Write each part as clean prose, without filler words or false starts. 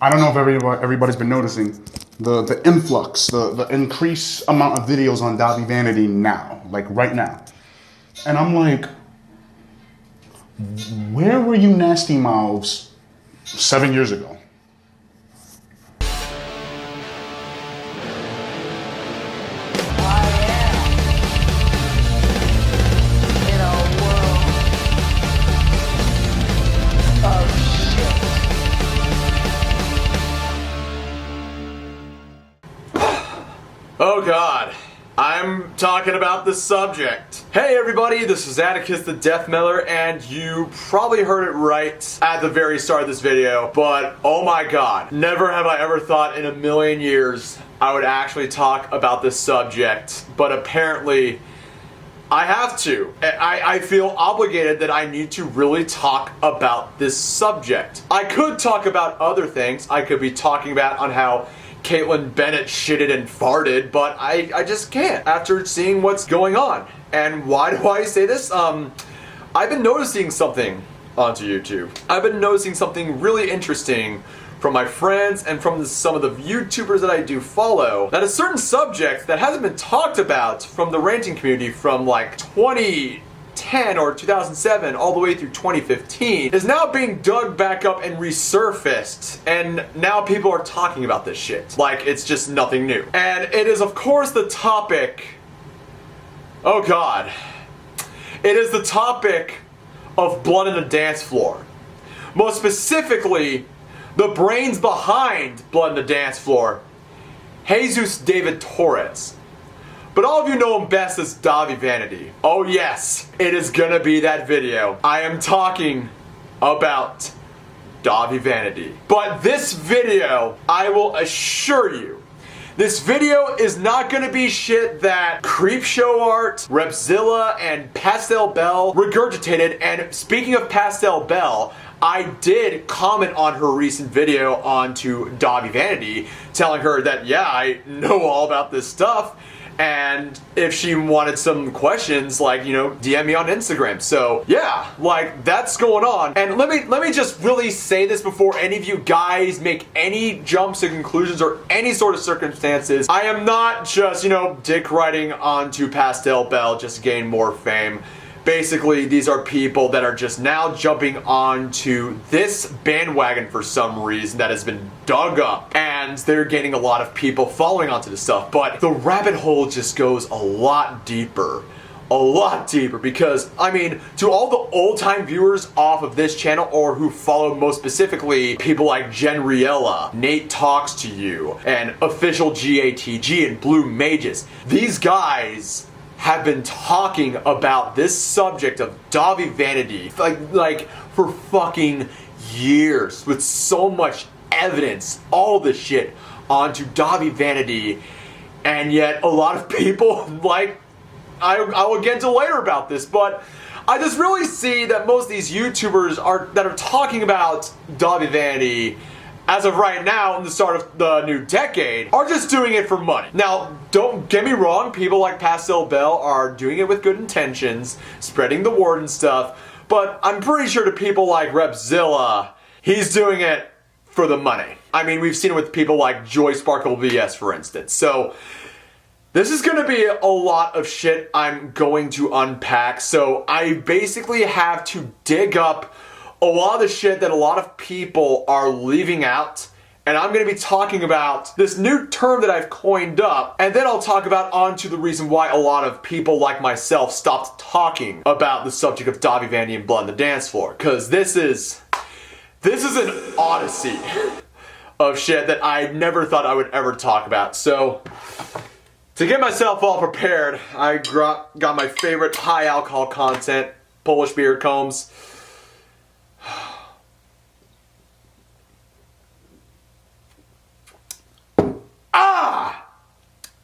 I don't know if everybody's been noticing the influx, the increased amount of videos on Dahvie Vanity now, like right now. And I'm like, where were you nasty mouths 7 years ago? Oh God, I'm talking about the subject. Hey everybody, this is Atticus the Death Miller, and you probably heard it right at the very start of this video, but oh my God, never have I ever thought in a million years I would actually talk about this subject, but apparently I have to. I feel obligated that I need to really talk about this subject. I could talk about other things. I could be talking about on how Caitlyn Bennett shitted and farted, but I just can't after seeing what's going on. And why do I say this? I've been noticing something onto YouTube. I've been noticing something really interesting from my friends and from some of the YouTubers that I do follow, that a certain subject that hasn't been talked about from the ranting community from like 2010 or 2007 all the way through 2015 is now being dug back up and resurfaced, and now people are talking about this shit like it's just nothing new. And it is of course the topic, oh God, it is the topic of blood on the dance floor. Most specifically, the brains behind Blood on the Dance Floor, Jesus David Torres. But all of you know him best as Dahvie Vanity. Oh yes, it is gonna be that video. I am talking about Dahvie Vanity. But this video, I will assure you, this video is not gonna be shit that Creepshow Art, Repzilla, and Pastel Bell regurgitated. And speaking of Pastel Bell, I did comment on her recent video onto Dahvie Vanity, telling her that, yeah, I know all about this stuff, and if she wanted some questions, like, you know, DM me on Instagram. So yeah, like, that's going on. And let me just really say this before any of you guys make any jumps to conclusions or any sort of circumstances. I am not just, you know, dick riding onto Pastel Bell just to gain more fame. Basically, these are people that are just now jumping onto this bandwagon for some reason that has been dug up, and they're getting a lot of people following onto this stuff. But the rabbit hole just goes a lot deeper. A lot deeper, because, I mean, to all the old-time viewers off of this channel, or who follow most specifically people like Jen Riella, Nate Talks to You, and Official GATG, and Blue Mages, these guys have been talking about this subject of Dahvie Vanity like for fucking years, with so much evidence, all this shit onto Dahvie Vanity, and yet a lot of people, like, I will get into later about this, but I just really see that most of these YouTubers that are talking about Dahvie Vanity as of right now, in the start of the new decade, are just doing it for money. Now, don't get me wrong, people like Pastel Bell are doing it with good intentions, spreading the word and stuff, but I'm pretty sure to people like Repzilla, he's doing it for the money. I mean, we've seen it with people like Joy Sparkle VS, for instance. So this is gonna be a lot of shit I'm going to unpack, so I basically have to dig up a lot of the shit that a lot of people are leaving out, and I'm going to be talking about this new term that I've coined up, and then I'll talk about onto the reason why a lot of people like myself stopped talking about the subject of Dahvie Vanity and Blood on the Dance Floor, because this is an odyssey of shit that I never thought I would ever talk about. So to get myself all prepared, I got my favorite high alcohol content, Polish beer combs.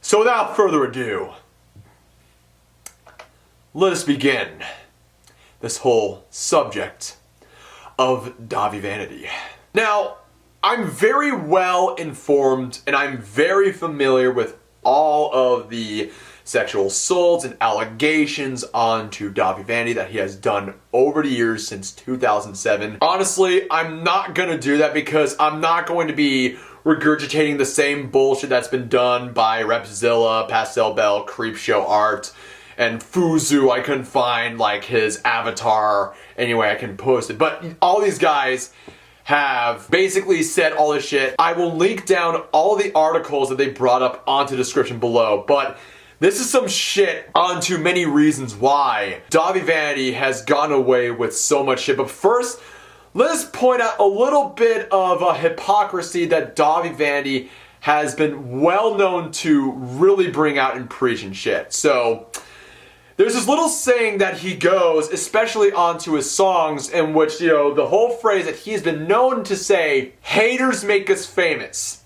So without further ado, let us begin this whole subject of Dahvie Vanity. Now, I'm very well informed and I'm very familiar with all of the sexual assaults and allegations onto Dahvie Vanity that he has done over the years since 2007. Honestly, I'm not gonna do that because I'm not going to be regurgitating the same bullshit that's been done by Repzilla, Pastel Bell, Creepshow Art, and Fuzu. I couldn't find like his avatar anyway I can post it. But all these guys have basically said all this shit. I will link down all the articles that they brought up onto the description below. But this is some shit onto many reasons why Dahvie Vanity has gotten away with so much shit. But first, let's point out a little bit of a hypocrisy that Dahvie Vanity has been well known to really bring out and preach and shit. So, there's this little saying that he goes, especially onto his songs, in which, you know, the whole phrase that he's been known to say, haters make us famous.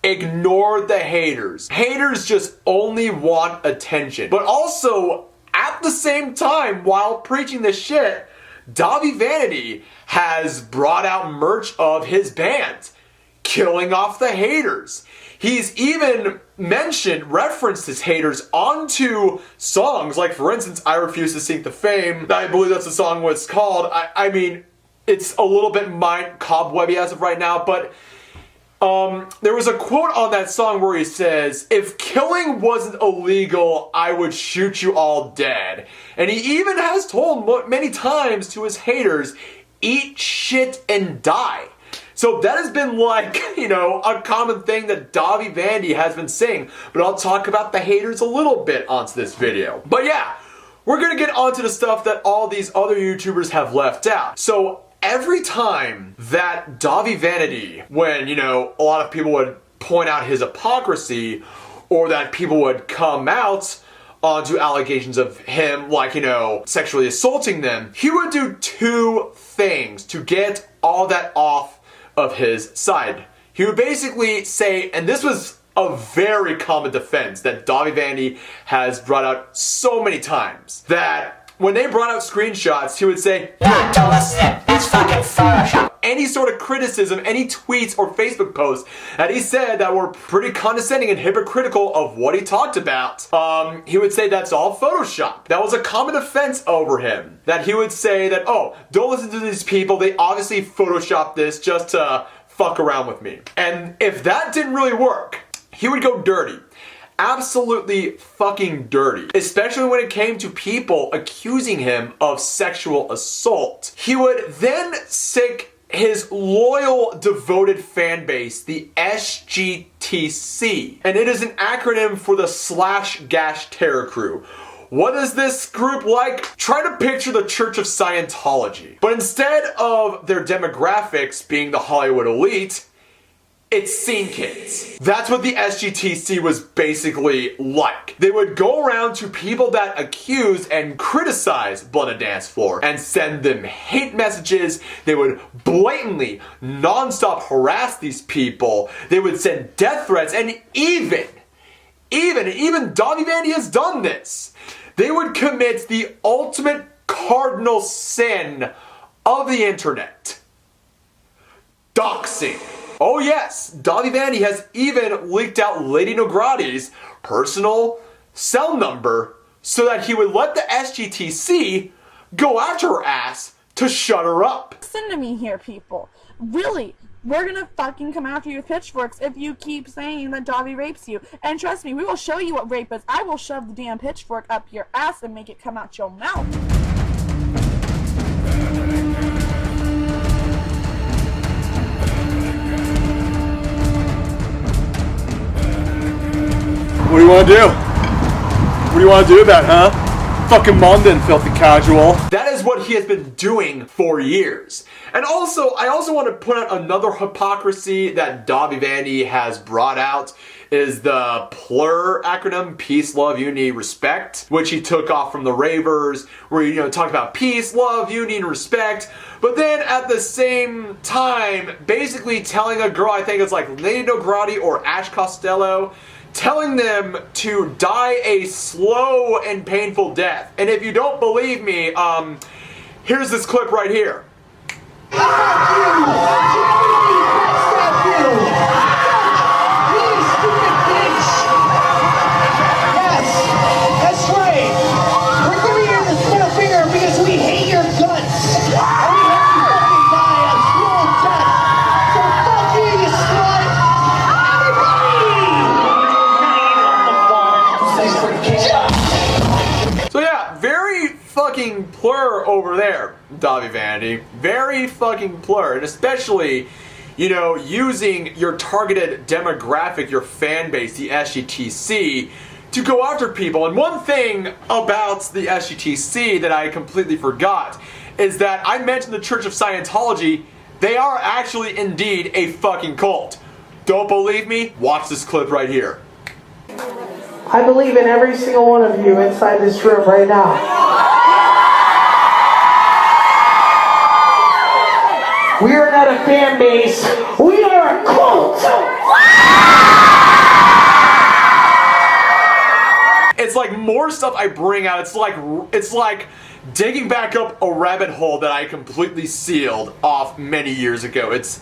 Ignore the haters. Haters just only want attention. But also, at the same time, while preaching this shit, Dahvie Vanity has brought out merch of his band, killing off the haters. He's even referenced his haters onto songs, like for instance, I Refuse to Seek the Fame. I believe that's the song what it's called. I mean, it's a little bit mind cobwebby as of right now, but there was a quote on that song where he says, if killing wasn't illegal, I would shoot you all dead. And he even has told many times to his haters, eat shit and die. So that has been like, you know, a common thing that Dahvie Vanity has been saying. But I'll talk about the haters a little bit onto this video. But yeah, we're gonna get onto the stuff that all these other YouTubers have left out. So every time that Dahvie Vanity, when, you know, a lot of people would point out his hypocrisy, or that people would come out onto allegations of him, like, you know, sexually assaulting them, he would do two things to get all that off of his side. He would basically say, and this was a very common defense that Dahvie Vanity has brought out so many times, that when they brought out screenshots, he would say, yeah, don't listen, it's fucking Photoshop. Any sort of criticism, any tweets or Facebook posts that he said that were pretty condescending and hypocritical of what he talked about, he would say that's all Photoshop. That was a common offense over him. That he would say that, oh, don't listen to these people, they obviously Photoshopped this just to fuck around with me. And if that didn't really work, he would go dirty. Absolutely fucking dirty. Especially when it came to people accusing him of sexual assault. He would then sick his loyal, devoted fan base, the SGTC. And it is an acronym for the Slash Gash Terror Crew. What is this group like? Try to picture the Church of Scientology. But instead of their demographics being the Hollywood elite, it's scene kids. That's what the SGTC was basically like. They would go around to people that accuse and criticize Blood and Dance Floor and send them hate messages. They would blatantly, non-stop harass these people. They would send death threats, and even Dahvie Vanity has done this. They would commit the ultimate cardinal sin of the internet: doxing. Oh yes, Dahvie Vanity has even leaked out Lady Nograti's personal cell number so that he would let the SGTC go after her ass to shut her up. Listen to me here, people. Really, we're gonna fucking come after you with pitchforks if you keep saying that Dahvie rapes you. And trust me, we will show you what rape is. I will shove the damn pitchfork up your ass and make it come out your mouth. What do you want to do? What do you want to do about it, huh? Fucking Mondan, filthy casual. That is what he has been doing for years. And also, I also want to point out another hypocrisy that Dahvie Vanity has brought out is the PLUR acronym, Peace, Love, Unity, Respect, which he took off from the Ravers, where he, you know, talked about peace, love, unity, and respect. But then at the same time, basically telling a girl, I think it's like Lady Nograti or Ash Costello, telling them to die a slow and painful death. And if you don't believe me, here's this clip right here. plur over there, Dahvie Vanity. Very fucking plur. And especially, you know, using your targeted demographic, your fan base, the SGTC, to go after people. And one thing about the SGTC that I completely forgot is that I mentioned the Church of Scientology. They are actually indeed a fucking cult. Don't believe me? Watch this clip right here. I believe in every single one of you inside this room right now. We are not a fan base. We are a cult. It's like more stuff I bring out. It's like digging back up a rabbit hole that I completely sealed off many years ago. It's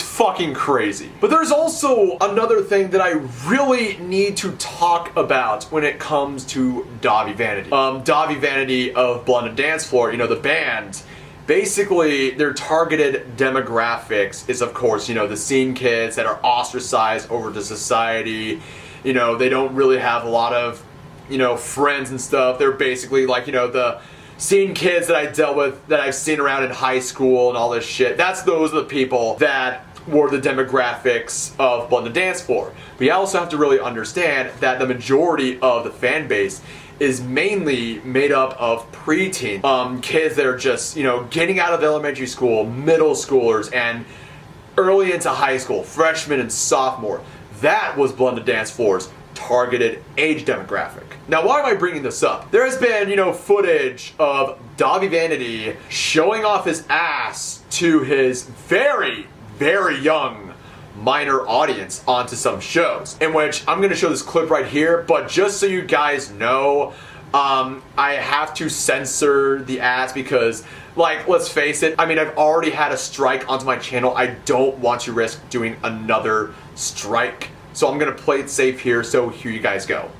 fucking crazy. But there's also another thing that I really need to talk about when it comes to Dahvie Vanity. Dahvie Vanity of Blood and Dance Floor, you know, the band. Basically, their targeted demographics is, of course, you know, the scene kids that are ostracized over to society. You know, they don't really have a lot of, you know, friends and stuff. They're basically like, you know, the scene kids that I dealt with, that I've seen around in high school and all this shit. Those are the people that were the demographics of Blood and Dance Floor. But you also have to really understand that the majority of the fan base is mainly made up of preteen kids that are just, you know, getting out of elementary school, middle schoolers, and early into high school, freshmen and sophomore. That was Blood and Dance Floor's targeted age demographic. Now, why am I bringing this up? There has been, you know, footage of Dahvie Vanity showing off his ass to his very, very young minor audience onto some shows, in which I'm going to show this clip right here, but just so you guys know, I have to censor the ass because, like, let's face it, I mean, I've already had a strike onto my channel. I don't want to risk doing another strike. So I'm going to play it safe here, so here you guys go.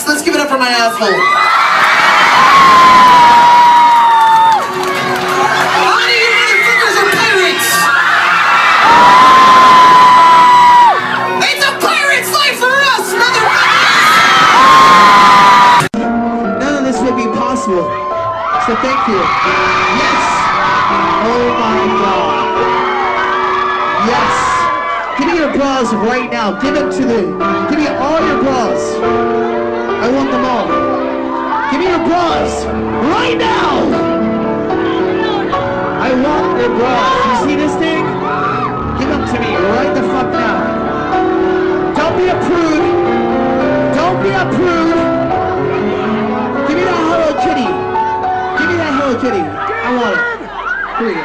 Let's give it up for my asshole. All of you motherfuckers are pirates! It's a pirate's life for us, motherfuckers! None of this would be possible. So thank you. Yes! Oh my God. Yes! Give me your bras right now. Give me all your bras. I want them all. Give me your bras right now. I want your bras. You see this thing? Give them to me right the fuck now. Don't be a prude. Don't be a prude. Give me that Hello Kitty. Give me that Hello Kitty. I want it. Here we go.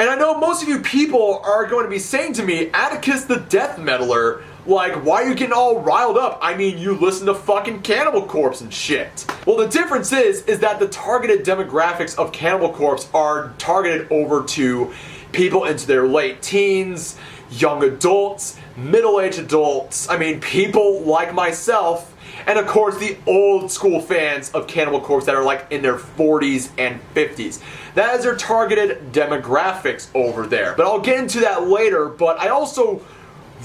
And I know most of you people are going to be saying to me, Atticus the Death Metaler, like, why are you getting all riled up? I mean, you listen to fucking Cannibal Corpse and shit. Well, the difference is that the targeted demographics of Cannibal Corpse are targeted over to people into their late teens, young adults, middle-aged adults, I mean, people like myself, and of course the old school fans of Cannibal Corpse that are like in their 40s and 50s. That is their targeted demographics over there. But I'll get into that later, but I also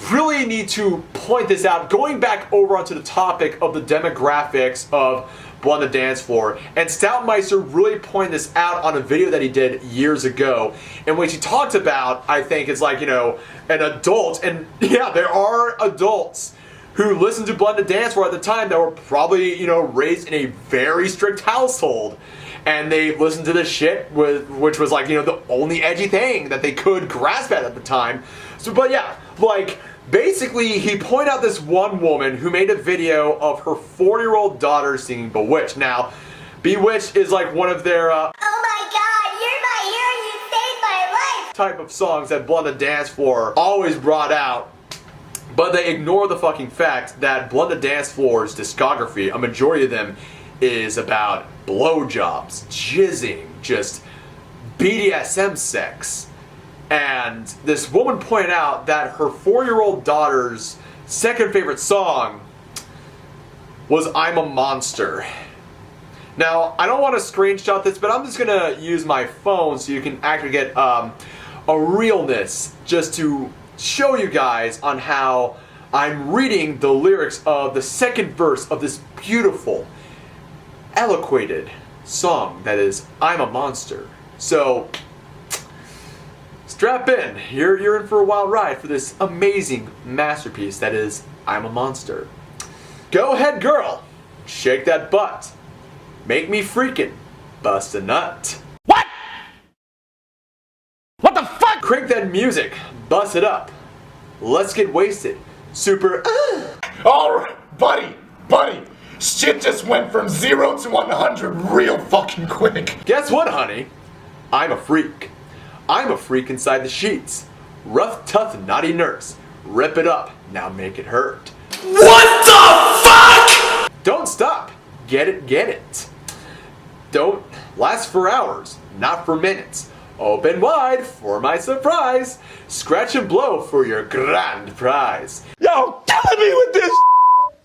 really need to point this out, going back over onto the topic of the demographics of Blood on the Dance Floor, and Stoutmeister really pointed this out on a video that he did years ago, in which he talked about, I think it's like, you know, an adult, and yeah, there are adults who listened to Blood on the Dance Floor at the time that were probably, you know, raised in a very strict household, and they listened to this shit, which was like, you know, the only edgy thing that they could grasp at the time. So, but yeah, like, basically, he pointed out this one woman who made a video of her 4-year-old daughter singing Bewitched. Now, Bewitched is like one of their, oh my God, you're my hero, you saved my life type of songs that Blood on the Dance Floor always brought out. But they ignore the fucking fact that Blood the Dance Floor's discography, a majority of them, is about blowjobs, jizzing, just BDSM sex. And this woman pointed out that her 4-year-old daughter's second favorite song was I'm a Monster. Now, I don't want to screenshot this, but I'm just going to use my phone so you can actually get a realness just to show you guys on how I'm reading the lyrics of the second verse of this beautiful, eloquated song that is I'm a Monster. So, strap in. You're in for a wild ride for this amazing masterpiece that is I'm a Monster. Go ahead, girl. Shake that butt. Make me freaking bust a nut. What? What the fuck? Crank that music. Bust it up. Let's get wasted. Super. Alright, buddy. Shit just went from 0 to 100 real fucking quick. Guess what, honey? I'm a freak. I'm a freak inside the sheets. Rough, tough, naughty nurse. Rip it up. Now make it hurt. What the fuck? Don't stop. Get it. Don't last for hours, not for minutes. Open wide for my surprise. Scratch and blow for your grand prize. Yo, killing me with this.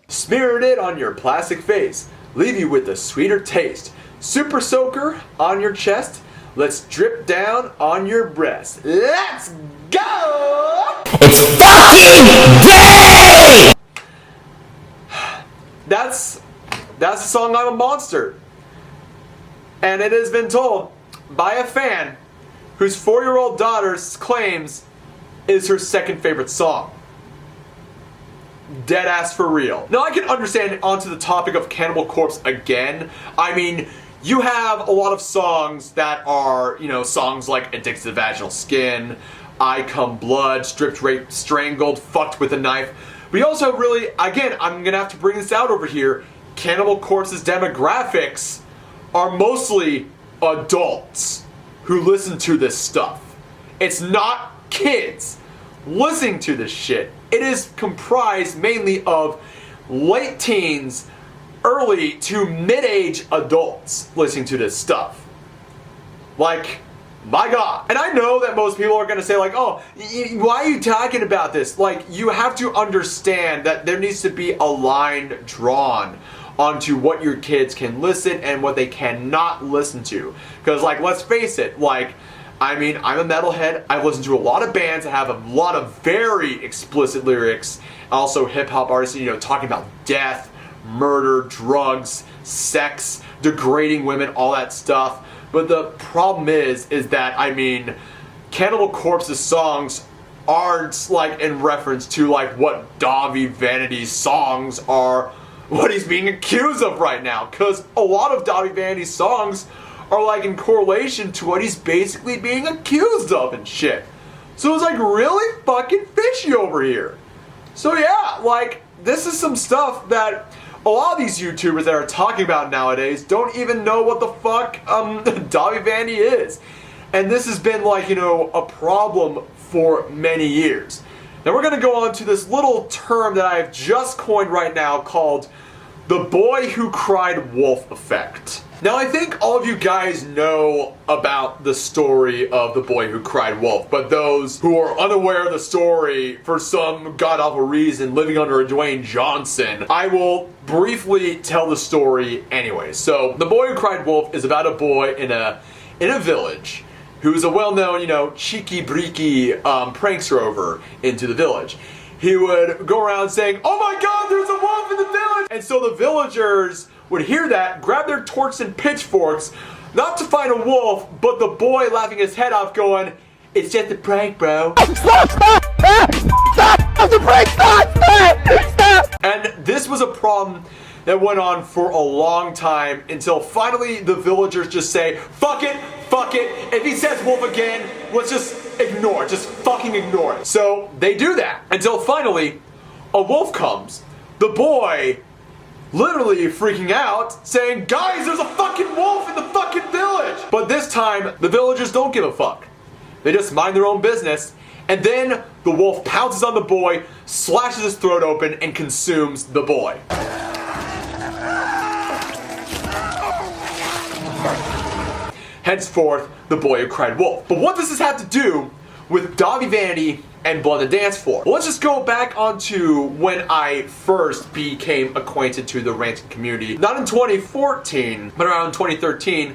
Smeared it on your plastic face. Leave you with a sweeter taste. Super soaker on your chest. Let's drip down on your breast. Let's go! It's fucking day! That's the song I'm a Monster. And it has been told by a fan whose 4-year-old daughter claims is her second favorite song. Dead ass for real. Now I can understand onto the topic of Cannibal Corpse again. I mean, you have a lot of songs that are, songs like Addicted to Vaginal Skin, I Come Blood, Stripped, Raped, Strangled, Fucked with a Knife. We also really, again, I'm gonna have to bring this out over here, Cannibal Corpse's demographics are mostly adults who listen to this stuff. It's not kids listening to this shit. It is comprised mainly of late teens, early to mid-age adults listening to this stuff. Like, my God. And I know that most people are going to say like, oh, why are you talking about this? Like, you have to understand that there needs to be a line drawn onto what your kids can listen and what they cannot listen to. Because, like, let's face it, like, I mean, I'm a metalhead. I've listened to a lot of bands that have a lot of very explicit lyrics. Also hip-hop artists, talking about death, murder, drugs, sex, degrading women, all that stuff. But the problem is that, I mean, Cannibal Corpse's songs aren't, like, in reference to, like, what Dahvie Vanity's songs are, what he's being accused of right now. Because a lot of Dahvie Vanity's songs are, like, in correlation to what he's basically being accused of and shit. So it's, like, really fucking fishy over here. So yeah, like, this is some stuff that a lot of these YouTubers that are talking about nowadays don't even know what the fuck Dahvie Vanity is. And this has been, like, a problem for many years. Now we're going to go on to this little term that I've just coined right now called the boy who cried wolf effect. Now I think all of you guys know about the story of the boy who cried wolf, but those who are unaware of the story for some god-awful reason living under a Dwayne Johnson, I will briefly tell the story anyway. So the boy who cried wolf is about a boy in a village who's a well-known, cheeky breaky prankster over into the village. He would go around saying, "Oh my God, there's a wolf in the village!" And so the villagers would hear that, grab their torches and pitchforks, not to find a wolf, but the boy laughing his head off going, "It's just a prank, bro." Stop! It's a prank! Stop! And this was a problem that went on for a long time until finally the villagers just say, fuck it. If he says wolf again, let's just ignore it. Just fucking ignore it. So they do that until finally a wolf comes. The boy literally freaking out, saying, "Guys, there's a fucking wolf in the fucking village!" But this time, the villagers don't give a fuck. They just mind their own business, And then the wolf pounces on the boy, slashes his throat open, and consumes the boy. Henceforth, the boy who cried wolf. But what does this have to do with Dahvie Vanity and Blood on the Dance Floor? Well, let's just go back onto when I first became acquainted to the ranting community. Not in 2014, but around 2013,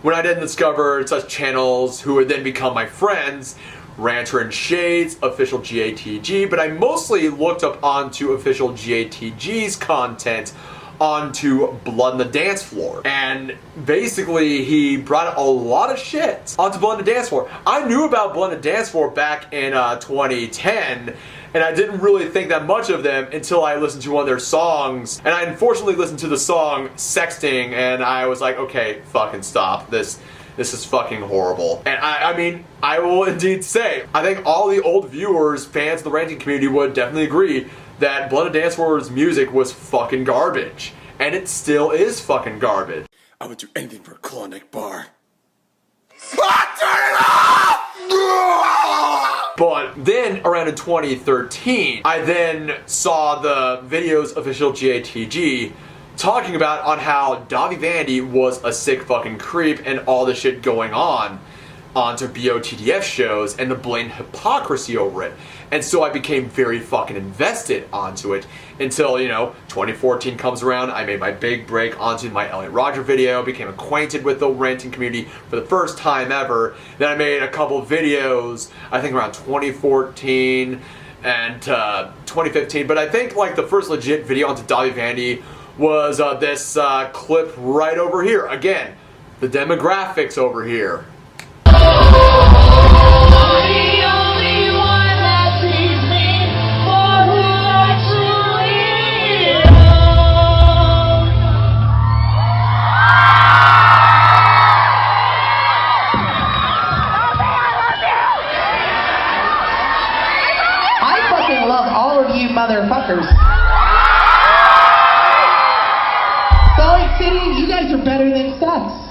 when I then discovered such channels who would then become my friends, Ranter and Shades, Official GATG, but I mostly looked up onto Official GATG's content onto Blood on the Dance Floor. And basically, he brought a lot of shit onto Blood on the Dance Floor. I knew about Blood on the Dance Floor back in 2010, and I didn't really think that much of them until I listened to one of their songs. And I unfortunately listened to the song Sexting, and I was like, okay, fucking stop. This is fucking horrible. And I mean, I will indeed say, I think all the old viewers, fans of the ranting community would definitely agree that Blood on the Dance Floor's music was fucking garbage. And it still is fucking garbage. I would do anything for a Klondike bar. But then, around in 2013, I then saw the videos of Official GATG talking about on how Dahvie Vanity was a sick fucking creep and all the shit going on onto BOTDF shows and the blatant hypocrisy over it. And so I became very fucking invested onto it until, 2014 comes around. I made my big break onto my Elliot Roger video, became acquainted with the ranting community for the first time ever. Then I made a couple of videos, I think around 2014 and 2015. But I think like the first legit video onto Dahvie Vanity was this clip right over here. Again, the demographics over here. I fucking love all of you motherfuckers. Salt Lake City, you guys are better than sex.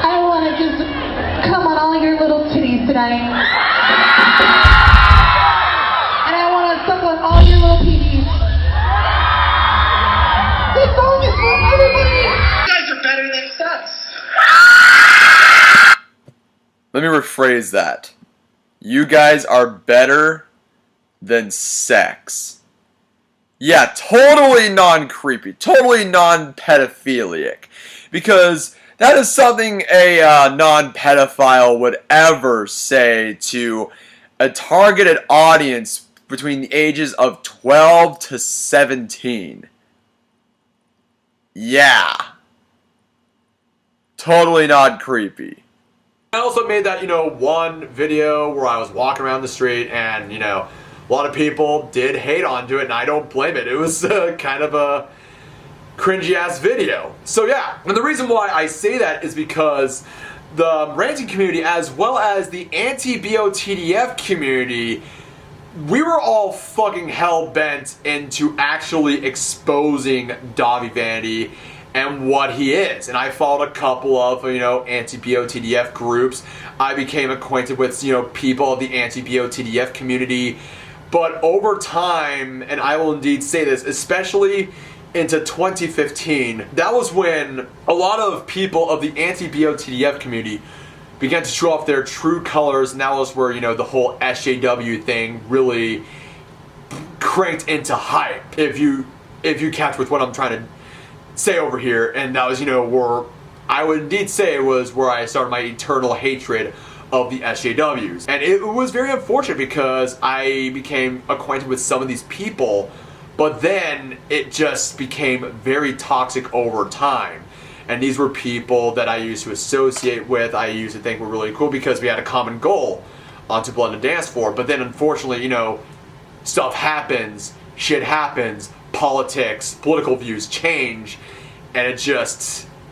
I want to just come on all your little titties tonight. And I want to suck on all your little peepees. This song is for everybody. You guys are better than sex. Let me rephrase that. You guys are better than sex. Yeah, totally non-creepy, totally non-pedophilic. Because that is something a non-pedophile would ever say to a targeted audience between the ages of 12 to 17. Yeah. Totally not creepy. I also made that, one video where I was walking around the street and, a lot of people did hate onto it, and I don't blame it. It was kind of a cringy-ass video. So yeah, and the reason why I say that is because the ranting community, as well as the anti-BOTDF community, we were all fucking hell-bent into actually exposing Dahvie Vanity and what he is. And I followed a couple of, anti-BOTDF groups. I became acquainted with, people of the anti-BOTDF community. But over time, and I will indeed say this, especially into 2015, that was when a lot of people of the anti-BOTDF community began to show off their true colors, and that was where, the whole SJW thing really cranked into hype, if you catch with what I'm trying to say over here. And that was, where I would indeed say it was where I started my eternal hatred of the SJWs. And it was very unfortunate because I became acquainted with some of these people, but then it just became very toxic over time. And these were people that I used to associate with, I used to think were really cool because we had a common goal onto Blood on the Dance Floor. But then unfortunately, stuff happens, shit happens, politics, political views change, and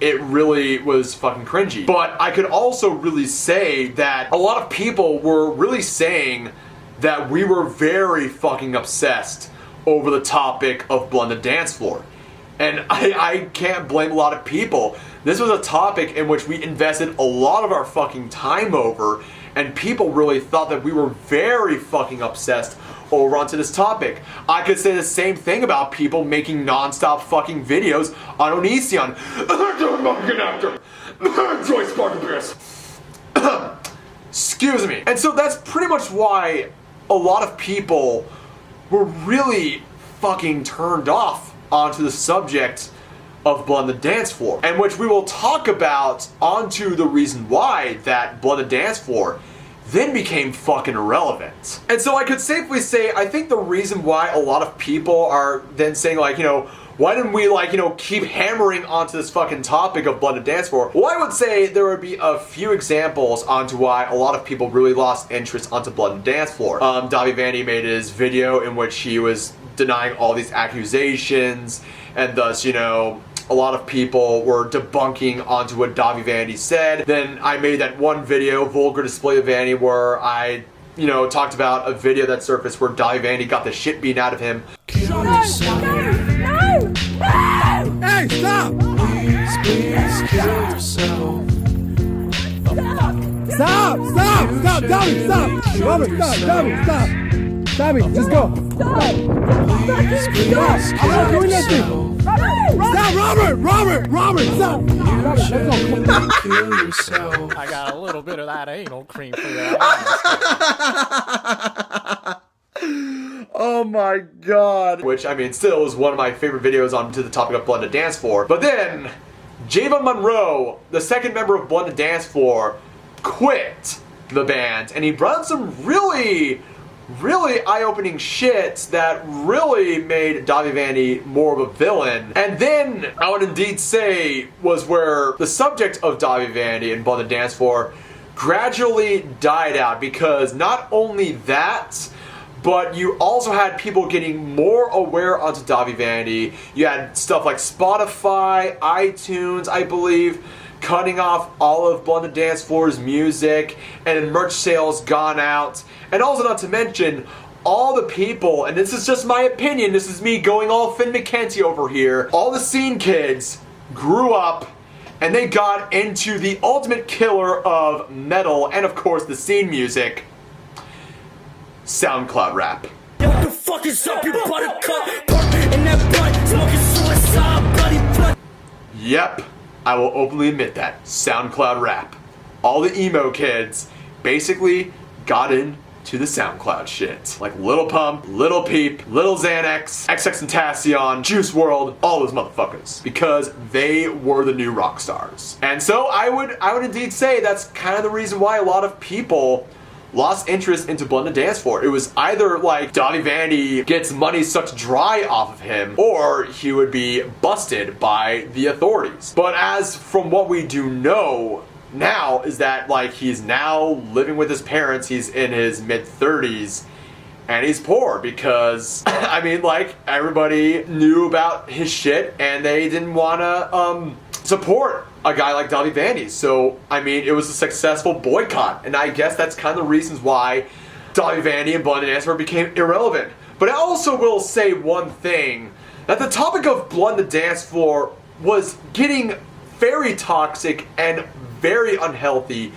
it really was fucking cringy. But I could also really say that a lot of people were really saying that we were very fucking obsessed over the topic of Blood on the Dance Floor. And I can't blame a lot of people. This was a topic in which we invested a lot of our fucking time over, and people really thought that we were very fucking obsessed over onto this topic. I could say the same thing about people making non-stop fucking videos on Onision. Joyce Barkabis. Excuse me. And so that's pretty much why a lot of people were really fucking turned off onto the subject of Blood on the Dance Floor, and which we will talk about onto the reason why that Blood on the Dance Floor then became fucking irrelevant. And so I could safely say, I think the reason why a lot of people are then saying, like, you know, why didn't we, like, you know, keep hammering onto this fucking topic of Blood on the Dance Floor? Well, I would say there would be a few examples onto why a lot of people really lost interest onto Blood on the Dance Floor. Dahvie Vanity made his video in which he was denying all these accusations, and thus, you know, a lot of people were debunking onto what Dahvie Vanity said. Then I made that one video, Vulgar Display of Vanity, where I, you know, talked about a video that surfaced where Dahvie Vanity got the shit beaten out of him. No! Hey, stop! Please kill yourself. Stop! Dahvie, stop! Robert, stop! Dahvie, stop! Dahvie, just go! Stop! I'm not doing nothing! Stop, Robert, stop! I got a little bit of that anal cream for you. Oh my god. Which, I mean, still is one of my favorite videos onto the topic of Blood on the Dance Floor. But then, Javon Monroe, the second member of Blood on the Dance Floor, quit the band, and he brought up some really eye-opening shit that really made Dahvie Vanity more of a villain. And then, I would indeed say, was where the subject of Dahvie Vanity and Blood on the Dance Floor gradually died out, because not only that, but you also had people getting more aware onto Dahvie Vanity. You had stuff like Spotify, iTunes, I believe, cutting off all of Blood on the Dance Floor's music, and then merch sales gone out. And also, not to mention, all the people, and this is just my opinion, this is me going all Finn McKenty over here, all the scene kids grew up and they got into the ultimate killer of metal and, of course, the scene music, SoundCloud rap. What the fuck is up, you buttercup? In that butt, smoking suicide, bloody blood. Yep, I will openly admit that. SoundCloud rap. All the emo kids basically got into the SoundCloud shit. Like Lil Pump, Lil Peep, Lil Xanax, XXXTentacion, Juice WRLD, all those motherfuckers. Because they were the new rock stars. And so I would indeed say that's kind of the reason why a lot of people lost interest into Blood on the Dance Floor. It was either like Dahvie Vanity gets money sucked dry off of him, or he would be busted by the authorities. But as from what we do know now is that, like, he's now living with his parents, he's in his mid-30s, and he's poor because, I mean, like, everybody knew about his shit and they didn't want to support a guy like Dahvie Vanity. So, I mean, it was a successful boycott, and I guess that's kind of the reasons why Dahvie Vanity and Blood on the Dance Floor became irrelevant. But I also will say one thing, that the topic of Blood on the Dance Floor was getting very toxic and very unhealthy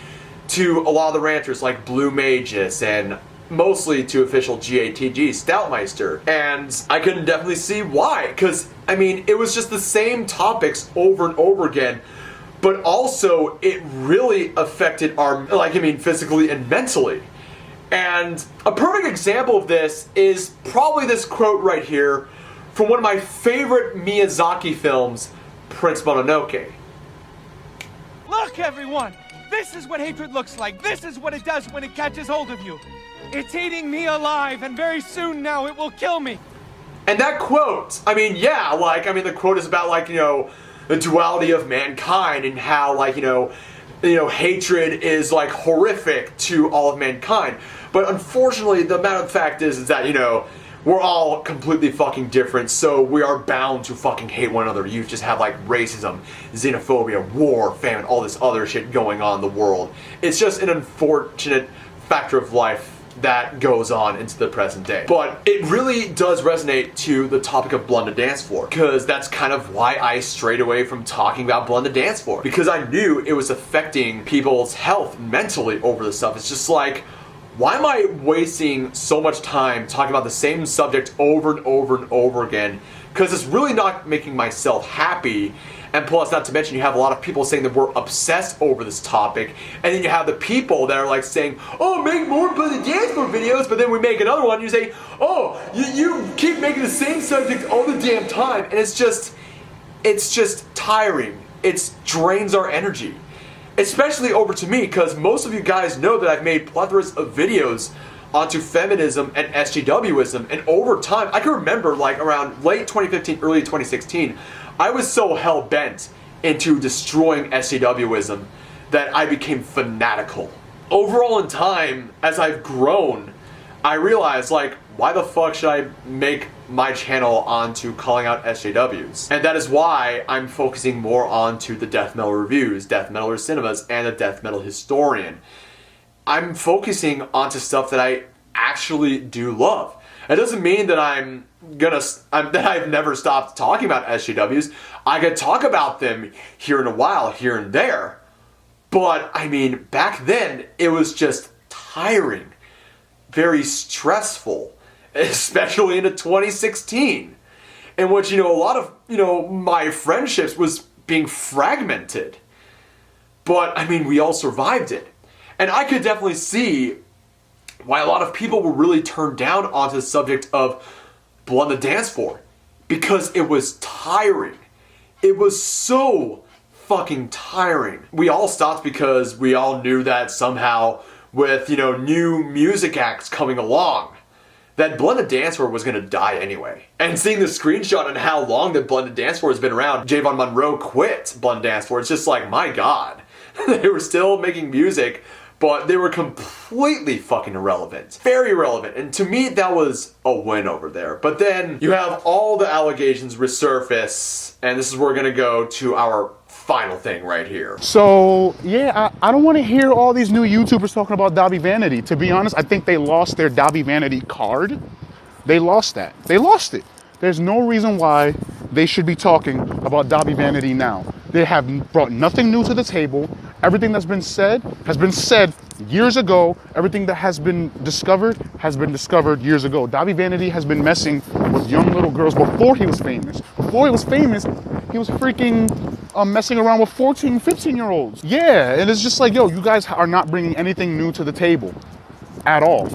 to a lot of the ranters like Blue Magus and mostly to official GATG Stoutmeister. And I can definitely see why, because, I mean, it was just the same topics over and over again, but also it really affected our, like, I mean, physically and mentally. And a perfect example of this is probably this quote right here from one of my favorite Miyazaki films, Prince Mononoke. Look, everyone! This is what hatred looks like. This is what it does when it catches hold of you. It's eating me alive, and very soon now it will kill me. And that quote, I mean, yeah, like, I mean, the quote is about, like, you know, the duality of mankind and how, like, you know, hatred is, like, horrific to all of mankind. But unfortunately, the matter of fact is that, you know, we're all completely fucking different, so we are bound to fucking hate one another. You just have, like, racism, xenophobia, war, famine, all this other shit going on in the world. It's just an unfortunate factor of life that goes on into the present day. But it really does resonate to the topic of Blood on the Dance Floor, because that's kind of why I strayed away from talking about Blood on the Dance Floor, because I knew it was affecting people's health mentally over this stuff. It's just like, why am I wasting so much time talking about the same subject over and over and over again? Because it's really not making myself happy. And plus, not to mention, you have a lot of people saying that we're obsessed over this topic. And then you have the people that are like saying, oh, make more Blood on the Dance Floor videos. But then we make another one and you say, oh, you keep making the same subject all the damn time. And it's just tiring. It drains our energy. Especially over to me, because most of you guys know that I've made plethora of videos onto feminism and SJWism. And over time, I can remember like around late 2015, early 2016, I was so hell-bent into destroying SJWism that I became fanatical. Overall in time, as I've grown, I realized, like, why the fuck should I make my channel onto calling out SJWs? And that is why I'm focusing more onto the death metal reviews, death metal cinemas, and the death metal historian. I'm focusing onto stuff that I actually do love. It doesn't mean that that I've never stopped talking about SJWs. I could talk about them here in a while, here and there. But, I mean, back then, it was just tiring. Very stressful. Especially into 2016. In which, a lot of, my friendships was being fragmented. But, I mean, we all survived it. And I could definitely see why a lot of people were really turned down onto the subject of Blood on the Dance Floor, because it was tiring. It was so fucking tiring. We all stopped because we all knew that somehow with, new music acts coming along, that Blood on the Dance Floor was gonna die anyway. And seeing the screenshot on how long that Blood on the Dance Floor has been around, Javon Monroe quit Blood on the Dance Floor, it's just like, my god. They were still making music, but they were completely fucking irrelevant. Very irrelevant. And to me, that was a win over there. But then you have all the allegations resurface, and this is where we're gonna go to our final thing right here. So, yeah, I don't want to hear all these new YouTubers talking about Dahvie Vanity. To be honest, I think they lost their Dahvie Vanity card. They lost that. They lost it. There's no reason why they should be talking about Dahvie Vanity now. They have brought nothing new to the table. Everything that's been said has been said years ago. Everything that has been discovered years ago. Dahvie Vanity has been messing with young little girls before he was famous. Before he was famous, he was freaking messing around with 14, 15-year-olds. Yeah, and it's just like, yo, you guys are not bringing anything new to the table. At all.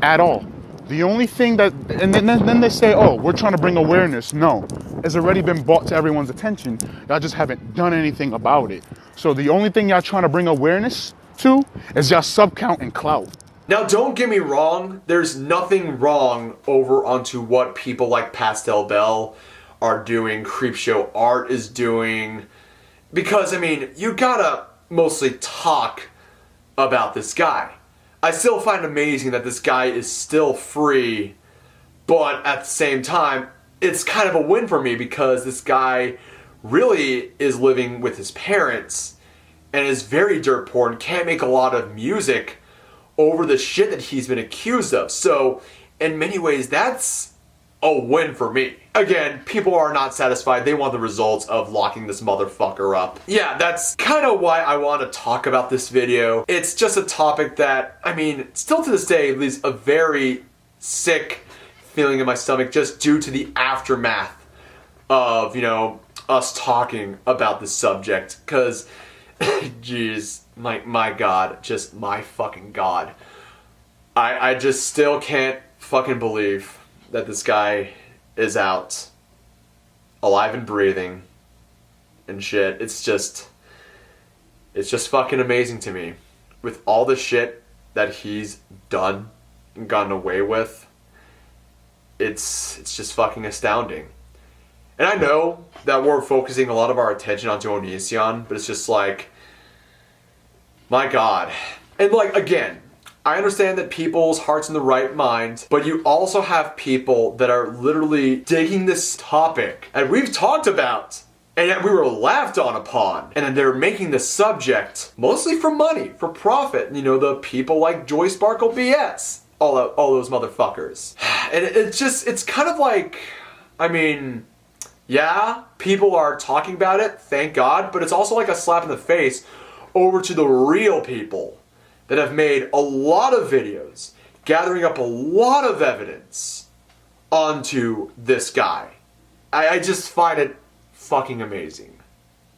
At all. The only thing that, and then they say, oh, we're trying to bring awareness. No, it's already been brought to everyone's attention. Y'all just haven't done anything about it. So the only thing y'all trying to bring awareness to is y'all sub count and clout. Now, don't get me wrong. There's nothing wrong over onto what people like Pastel Bell are doing, Creepshow Art is doing. Because, I mean, you gotta mostly talk about this guy. I still find it amazing that this guy is still free, but at the same time, it's kind of a win for me because this guy really is living with his parents and is very dirt poor and can't make a lot of music over the shit that he's been accused of. So, in many ways, that's a win for me. Again, people are not satisfied. They want the results of locking this motherfucker up. Yeah, that's kind of why I want to talk about this video. It's just a topic that, I mean, still to this day leaves a very sick feeling in my stomach just due to the aftermath of, us talking about this subject. Because, jeez, my god, just my fucking god. I just still can't fucking believe that this guy is out, alive and breathing, and shit. It's just fucking amazing to me. With all the shit that he's done and gotten away with, it's just fucking astounding. And I know that we're focusing a lot of our attention onto Onision, but it's just like, my god. And like, again, I understand that people's heart's in the right mind, but you also have people that are literally digging this topic. And we've talked about And yet we were laughed on upon. And then they're making the subject mostly for money, for profit. You know, the people like Joy Sparkle BS. All those motherfuckers. And it's kind of like, I mean, yeah, people are talking about it, thank God, but it's also like a slap in the face over to the real people that have made a lot of videos, gathering up a lot of evidence onto this guy. I just find it fucking amazing.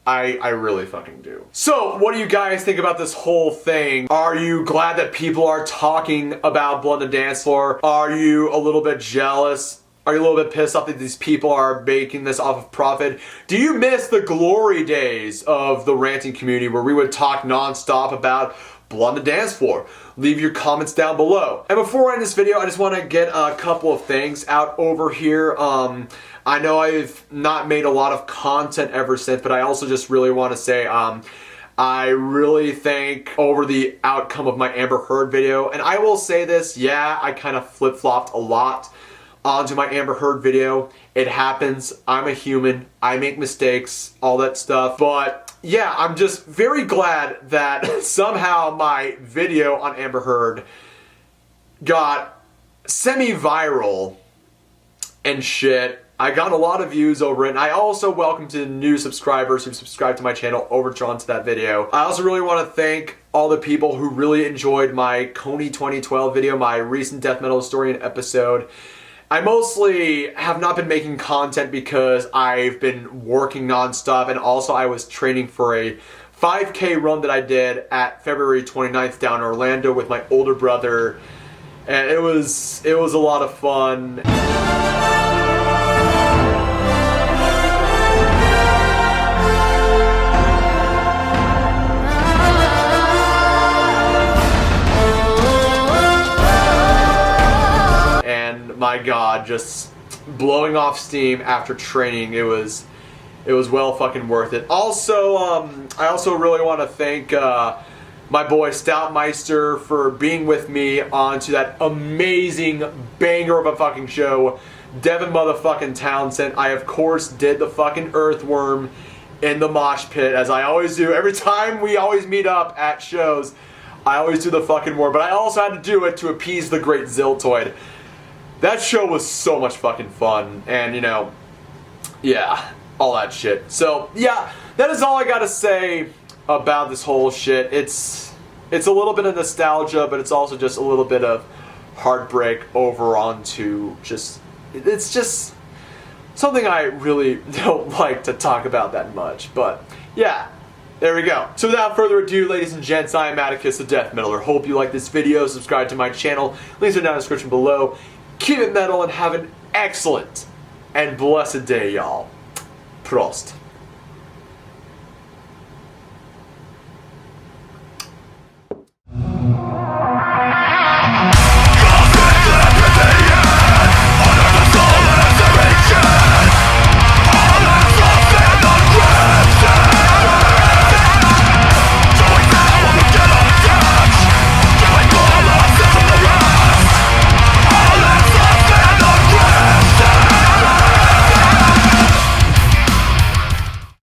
I really fucking do. So, what do you guys think about this whole thing? Are you glad that people are talking about Blood on the Dance Floor? Are you a little bit jealous? Are you a little bit pissed off that these people are making this off of profit? Do you miss the glory days of the ranting community where we would talk non-stop about Blood on the Dance Floor? Leave your comments down below. And before I end this video, I just want to get a couple of things out over here. I know I've not made a lot of content ever since, but I also just really want to say I really think over the outcome of my Amber Heard video, and I will say this, yeah, I kind of flip-flopped a lot onto my Amber Heard video. It happens. I'm a human. I make mistakes, all that stuff. But yeah, I'm just very glad that somehow my video on Amber Heard got semi-viral and shit. I got a lot of views over it, and I also welcome to new subscribers who subscribed to my channel onto that video. I also really want to thank all the people who really enjoyed my Coney 2012 video, my recent death metal historian episode. I mostly have not been making content because I've been working non-stop, and also I was training for a 5K run that I did at February 29th down in Orlando with my older brother, and it was a lot of fun. My God, just blowing off steam after training, it was well fucking worth it. Also, I also really want to thank my boy Stoutmeister for being with me onto that amazing banger of a fucking show, Devin motherfucking Townsend. I of course did the fucking earthworm in the mosh pit, as I always do. Every time we always meet up at shows, I always do the fucking worm, but I also had to do it to appease the great Ziltoid. That show was so much fucking fun, and you know, yeah, all that shit. So yeah, that is all I gotta say about this whole shit. It's a little bit of nostalgia, but it's also just a little bit of heartbreak over onto just, it's just something I really don't like to talk about that much. But yeah, there we go. So without further ado, ladies and gents, I am Atticus the Death Metaler. Hope you like this video. Subscribe to my channel. Links are down in the description below. Keep it metal and have an excellent and blessed day, y'all. Prost.